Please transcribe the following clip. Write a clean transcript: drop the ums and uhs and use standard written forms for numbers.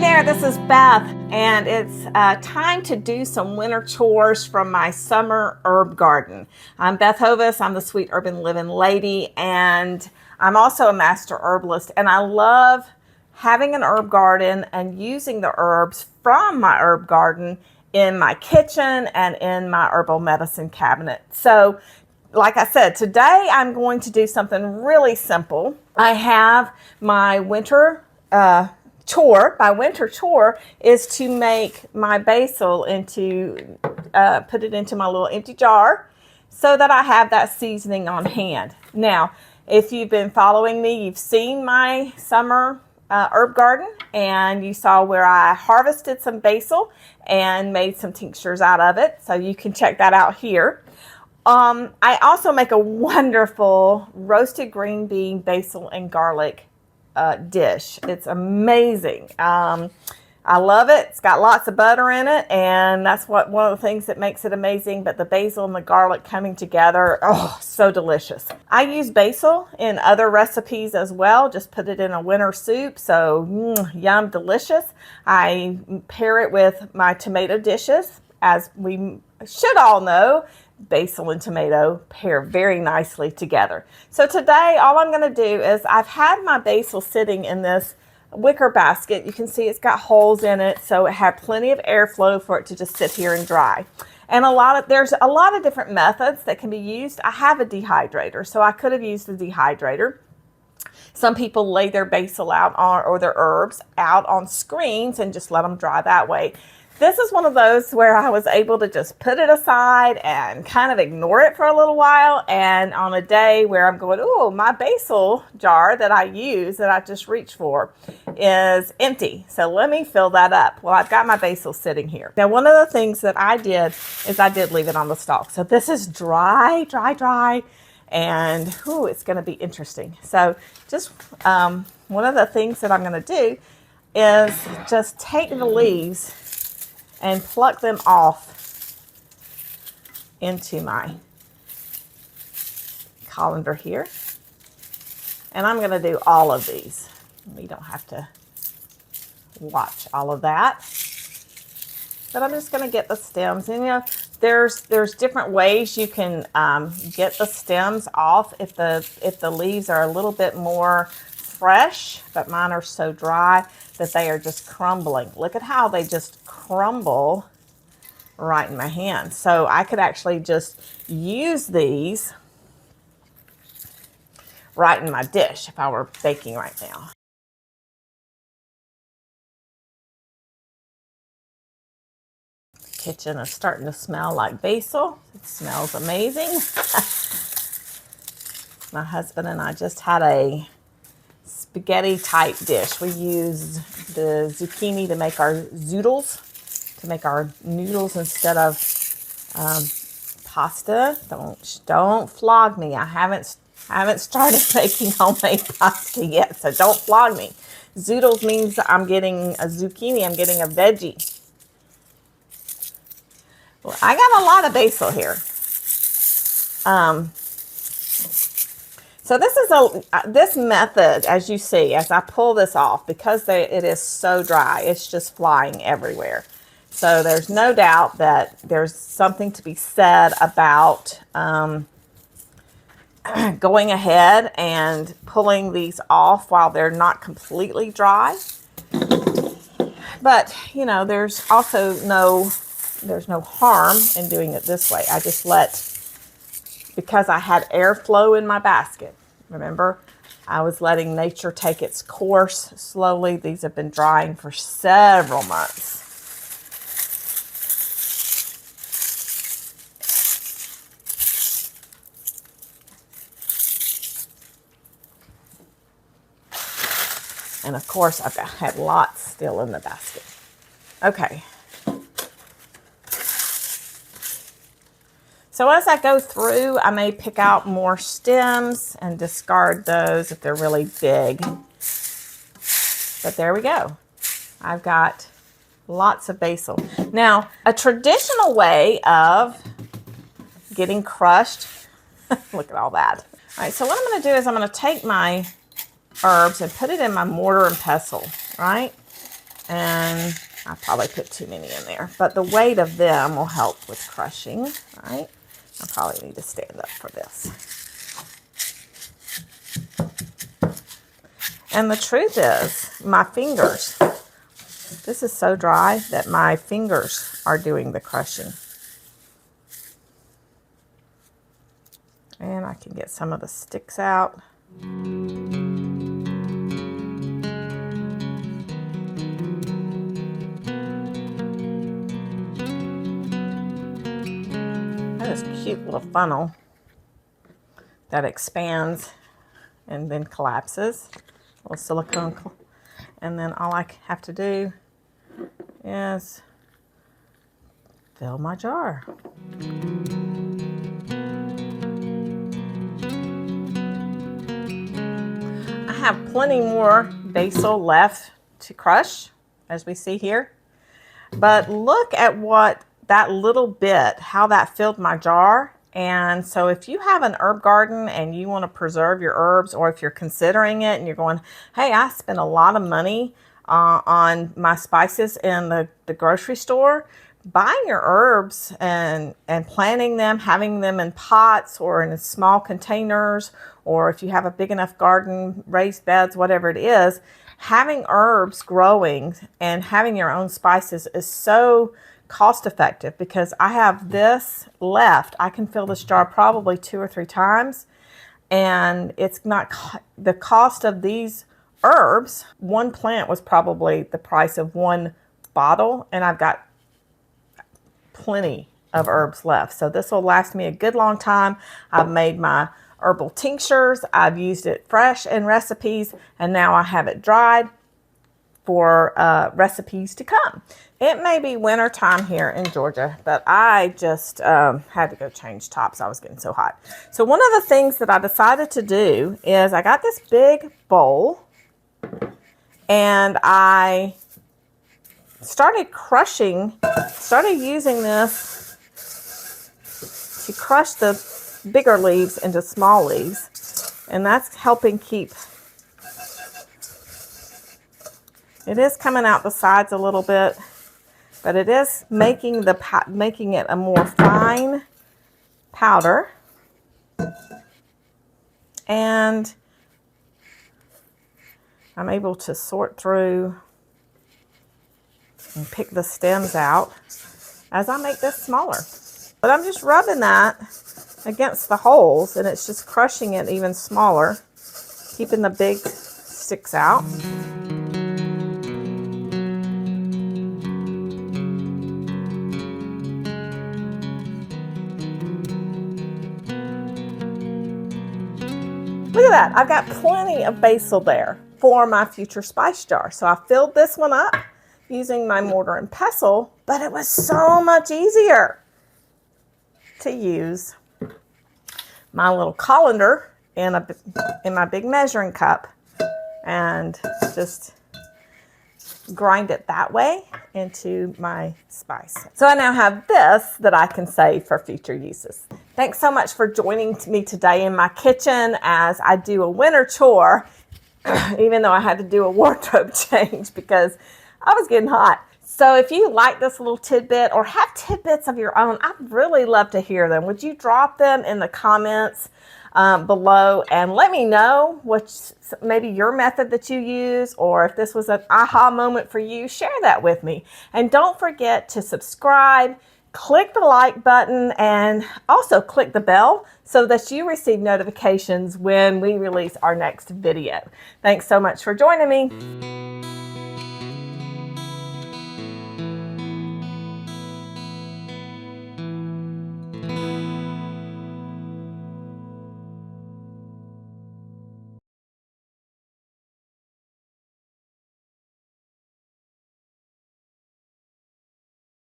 there, this is Beth, and it's time to do some winter chores from my summer herb garden. I'm Beth Hovis, I'm the Sweet Urban Living Lady, and I'm also a master herbalist, and I love having an herb garden and using the herbs from my herb garden in my kitchen and in my herbal medicine cabinet. So, like I said, today I'm going to do something really simple. I have my winter chore. My winter chore is to make my basil into, put it into my little empty jar so that I have that seasoning on hand. Now, if you've been following me, you've seen my summer herb garden, and you saw where I harvested some basil and made some tinctures out of it. So you can check that out here. I also make a wonderful roasted green bean, basil, and garlic dish. It's amazing. I love it. It's got lots of butter in it, and that's one of the things that makes it amazing. But the basil and the garlic coming together, oh, so delicious. I use basil in other recipes as well. Just put it in a winter soup, so yum, delicious. I pair it with my tomato dishes. As we should all know, basil and tomato pair very nicely together. So today, all I'm going to do is I've had my basil sitting in this wicker basket. You can see it's got holes in it, so it had plenty of airflow for it to just sit here and dry. And there's a lot of different methods that can be used. I have a dehydrator, so I could have used the dehydrator. Some people lay their basil out or their herbs out on screens and just let them dry that way. This is one of those where I was able to just put it aside and kind of ignore it for a little while. And on a day where I'm going, oh, my basil jar that I use, that I just reached for, is empty. So let me fill that up. Well, I've got my basil sitting here. Now, one of the things that I did is I did leave it on the stalk. So this is dry. And it's going to be interesting. So just one of the things that I'm going to do is just take the leaves and pluck them off into my colander here. And I'm going to do all of these. We don't have to watch all of that. But I'm just going to get the stems. And there's different ways you can get the stems off if the leaves are a little bit more fresh, but mine are so dry that they are just crumbling. Look at how they just crumble right in my hand. So I could actually just use these right in my dish if I were baking right now. The kitchen is starting to smell like basil. It smells amazing. My husband and I just had a spaghetti type dish. We used the zucchini to make our zoodles, to make our noodles instead of pasta. Don't flog me. I haven't started making homemade pasta yet, so don't flog me. Zoodles means I'm getting a zucchini. I'm getting a veggie. Well, I got a lot of basil here. So this method, as you see, as I pull this off, because it is so dry, it's just flying everywhere. So there's no doubt that there's something to be said about going ahead and pulling these off while they're not completely dry. But, there's also no harm in doing it this way. I just because I had airflow in my basket. Remember, I was letting nature take its course slowly. These have been drying for several months. And of course, I've had lots still in the basket. Okay. So as I go through, I may pick out more stems and discard those if they're really big. But there we go. I've got lots of basil. Now, a traditional way of getting crushed, look at all that. All right, so what I'm going to do is I'm going to take my herbs and put it in my mortar and pestle, right? And I probably put too many in there, but the weight of them will help with crushing, right? I probably need to stand up for this. And the truth is, my fingers, this is so dry that my fingers are doing the crushing. And I can get some of the sticks out. That is a cute little funnel that expands and then collapses. A little silicone. And then all I have to do is fill my jar. I have plenty more basil left to crush, as we see here. But look at what that little bit, how that filled my jar. And so if you have an herb garden and you want to preserve your herbs, or if you're considering it and you're going, hey, I spent a lot of money on my spices in the grocery store, buying your herbs and planting them, having them in pots or in small containers, or if you have a big enough garden, raised beds, whatever it is, having herbs growing and having your own spices is so cost effective, because I have this left. I can fill this jar probably 2 or 3 times, and it's not the cost of these herbs. One plant was probably the price of one bottle, and I've got plenty of herbs left. So this will last me a good long time. I've made my herbal tinctures. I've used it fresh in recipes, and now I have it dried for recipes to come. It may be winter time here in Georgia, but I just had to go change tops. I was getting so hot. So one of the things that I decided to do is I got this big bowl, and I started using this to crush the bigger leaves into small leaves, and that's helping keep. It is coming out the sides a little bit, but it is making it a more fine powder. And I'm able to sort through and pick the stems out as I make this smaller. But I'm just rubbing that against the holes, and it's just crushing it even smaller, keeping the big sticks out. Look at that. I've got plenty of basil there for my future spice jar. So I filled this one up using my mortar and pestle, but it was so much easier to use my little colander in my big measuring cup and just grind it that way into my spice. So I now have this that I can save for future uses. Thanks so much for joining me today in my kitchen as I do a winter chore, even though I had to do a wardrobe change because I was getting hot. So if you like this little tidbit or have tidbits of your own, I'd really love to hear them. Would you drop them in the comments below and let me know what maybe your method that you use, or if this was an aha moment for you, share that with me. And don't forget to subscribe, click the like button, and also click the bell so that you receive notifications when we release our next video. Thanks so much for joining me.